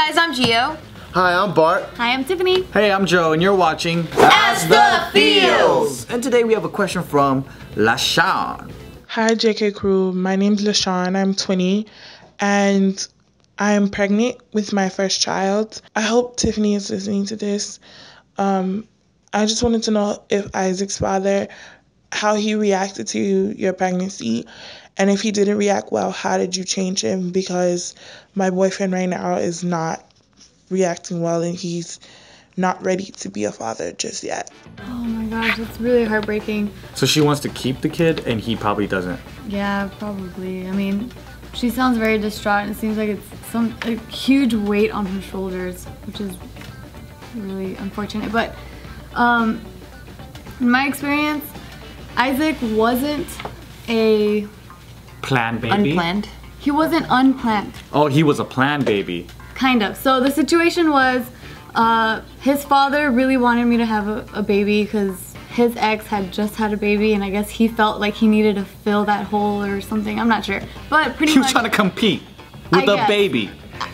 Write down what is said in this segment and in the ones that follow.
guys, I'm Gio. Hi, I'm Bart. Hi, I'm Tiffany. Hey, I'm Joe, and you're watching AskTheFeels. And today we have a question from LaShawn. Hi, JK Crew. My name's LaShawn. I'm 20, and I am pregnant with my first child. I hope Tiffany is listening to this. I just wanted to know if Isaac's father, how he reacted to your pregnancy, and if he didn't react well, how did you change him? Because my boyfriend right now is not reacting well, and he's not ready to be a father just yet. Oh my gosh, it's really heartbreaking. So she wants to keep the kid, and he probably doesn't. Yeah, probably. I mean, she sounds very distraught, and it seems like it's a huge weight on her shoulders, which is really unfortunate. But in my experience, Isaac wasn't a Planned baby? Unplanned. He wasn't unplanned. Oh, he was a planned baby. Kind of. So the situation was, his father really wanted me to have a baby because his ex had just had a baby, and I guess he felt like he needed to fill that hole or something. I'm not sure. But pretty much. He was trying to compete with a baby.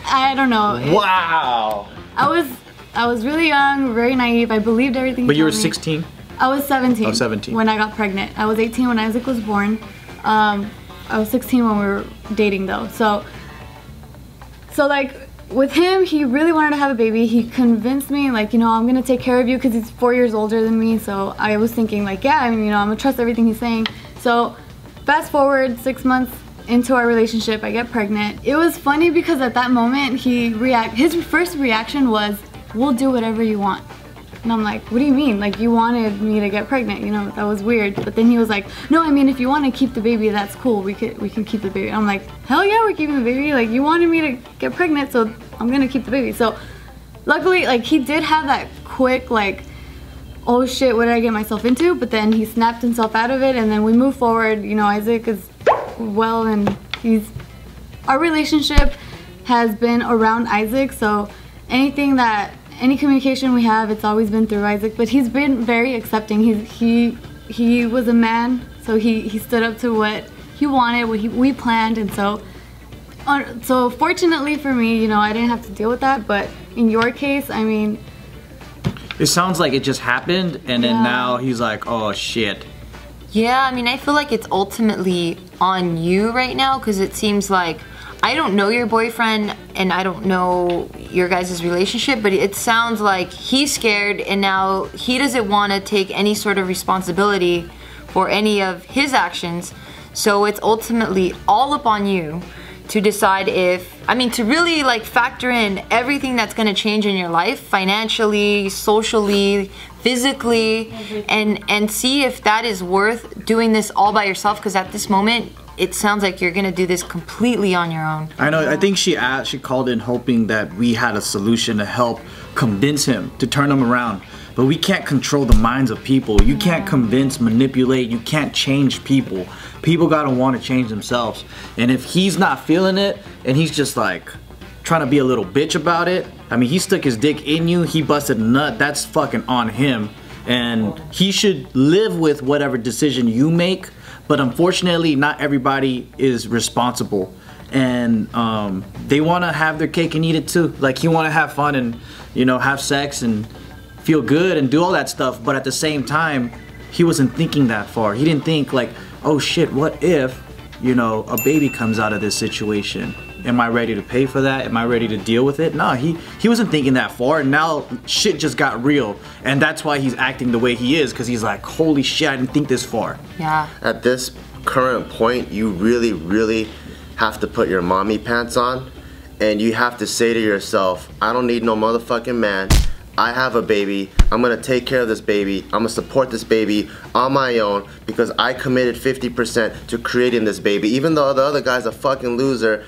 I don't know. Wow. I was really young, very naive. I believed everything. But you were told me. 16? I was 17. Oh, 17. When I got pregnant. I was 18 when Isaac was born. I was 16 when we were dating though. So like with him, he really wanted to have a baby. He convinced me, like, you know, I'm gonna take care of you because he's 4 years older than me. So I was thinking like, yeah, I mean, you know, I'm gonna trust everything he's saying. So fast forward 6 months into our relationship, I get pregnant. It was funny because at that moment his first reaction was, we'll do whatever you want. And I'm like, what do you mean? Like, you wanted me to get pregnant, you know? That was weird. But then he was like, no, I mean, if you want to keep the baby, that's cool. We can keep the baby. I'm like, hell yeah, we're keeping the baby. Like, you wanted me to get pregnant, so I'm gonna keep the baby. So luckily, like, he did have that quick, like, oh shit, what did I get myself into? But then he snapped himself out of it, and then we move forward. You know, Isaac is well, and our relationship has been around Isaac, so any communication we have, it's always been through Isaac, but he's been very accepting. He was a man, so he stood up to what he wanted, what we planned, and so fortunately for me, you know, I didn't have to deal with that. But in your case, I mean, it sounds like it just happened, and then now he's like, oh shit. Yeah, I mean, I feel like it's ultimately on you right now, because it seems like, I don't know your boyfriend and I don't know your guys' relationship, but it sounds like he's scared and now he doesn't want to take any sort of responsibility for any of his actions. So it's ultimately all up on you to decide to really like factor in everything that's going to change in your life, financially, socially, physically, and see if that is worth doing this all by yourself, because at this moment, it sounds like you're gonna do this completely on your own. I know, I think she called in hoping that we had a solution to help convince him, to turn him around. But we can't control the minds of people. You can't convince, manipulate, you can't change people. People gotta wanna change themselves. And if he's not feeling it, and he's just like, trying to be a little bitch about it, I mean, he stuck his dick in you, he busted a nut, that's fucking on him. And he should live with whatever decision you make. But unfortunately, not everybody is responsible, and they want to have their cake and eat it too. Like, you want to have fun and, you know, have sex and feel good and do all that stuff. But at the same time, he wasn't thinking that far. He didn't think like, oh shit, what if, you know, a baby comes out of this situation? Am I ready to pay for that? Am I ready to deal with it? No, he wasn't thinking that far, and now shit just got real, and that's why he's acting the way he is, because he's like, holy shit, I didn't think this far. Yeah. At this current point, you really, really have to put your mommy pants on, and you have to say to yourself, I don't need no motherfucking man. I have a baby. I'm gonna take care of this baby. I'm gonna support this baby on my own because I committed 50% to creating this baby. Even though the other guy's a fucking loser,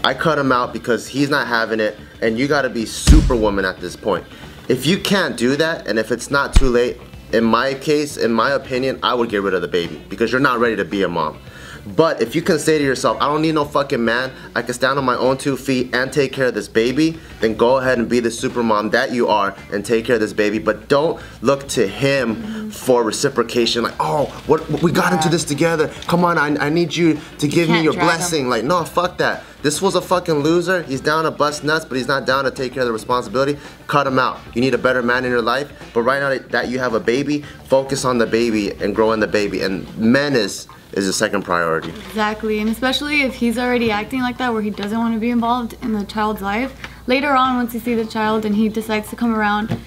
I cut him out because he's not having it, and you gotta be superwoman at this point. If you can't do that, and if it's not too late, in my case, in my opinion, I would get rid of the baby because you're not ready to be a mom. But if you can say to yourself, I don't need no fucking man, I can stand on my own 2 feet and take care of this baby, then go ahead and be the super mom that you are and take care of this baby. But don't look to him for reciprocation, like, oh, what we got into this together. Come on, I need you to give me your blessing. Like, no, fuck that. This was a fucking loser. He's down to bust nuts, but he's not down to take care of the responsibility. Cut him out. You need a better man in your life. But right now that you have a baby, focus on the baby and growing the baby. And men is the second priority. Exactly, and especially if he's already acting like that where he doesn't want to be involved in the child's life. Later on, once you see the child and he decides to come around,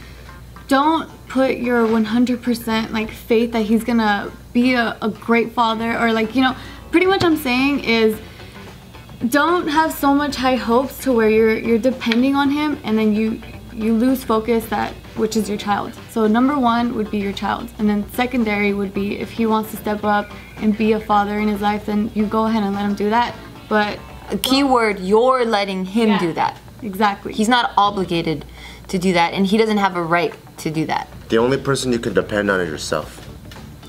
don't put your 100% like faith that he's gonna be a great father, or like, you know, pretty much I'm saying is don't have so much high hopes to where you're depending on him and then you lose focus, that which is your child. So number one would be your child, and then secondary would be if he wants to step up and be a father in his life, then you go ahead and let him do that. But a key word, you're letting him do that. Exactly. He's not obligated to do that, and he doesn't have a right to do that. The only person you can depend on is yourself.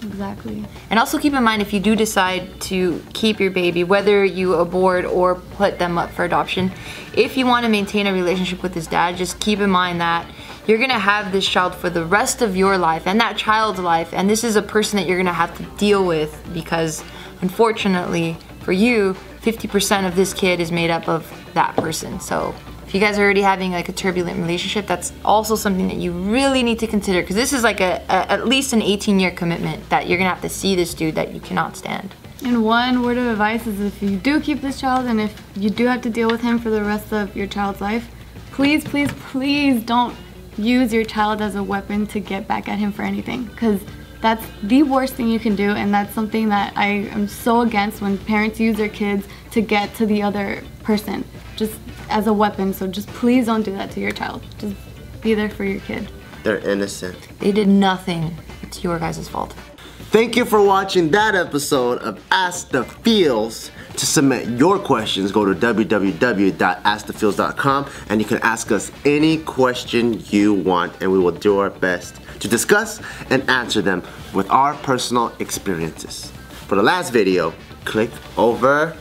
Exactly. And also keep in mind, if you do decide to keep your baby, whether you abort or put them up for adoption, if you want to maintain a relationship with his dad, just keep in mind that you're going to have this child for the rest of your life and that child's life, and this is a person that you're going to have to deal with, because unfortunately for you, 50% of this kid is made up of that person. So if you guys are already having like a turbulent relationship, that's also something that you really need to consider, because this is like at least an 18-year commitment that you're gonna have to see this dude that you cannot stand. And one word of advice is, if you do keep this child and if you do have to deal with him for the rest of your child's life, please, please, please don't use your child as a weapon to get back at him for anything, because that's the worst thing you can do, and that's something that I am so against, when parents use their kids to get to the other person just as a weapon. So just please don't do that to your child. Just be there for your kid. They're innocent. They did nothing. It's your guys' fault. Thank you for watching that episode of Ask the Feels. To submit your questions, go to www.askthefeels.com and you can ask us any question you want, and we will do our best to discuss and answer them with our personal experiences. For the last video, click over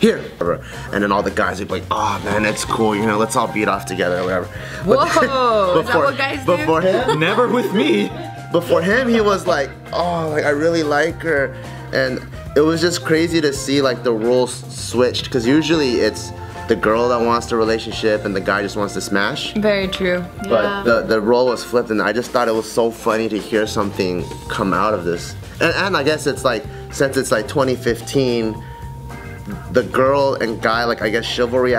here. And then all the guys would be like, oh man, that's cool, you know, let's all beat off together or whatever. Whoa, is that what guys do? Before him, Never with me. Before him, he was like, oh, like I really like her. And it was just crazy to see like the roles switched, because usually it's the girl that wants the relationship and the guy just wants to smash. Very true. But the role was flipped, and I just thought it was so funny to hear something come out of this. And I guess it's like, since it's like 2015, the girl and guy, like I guess chivalry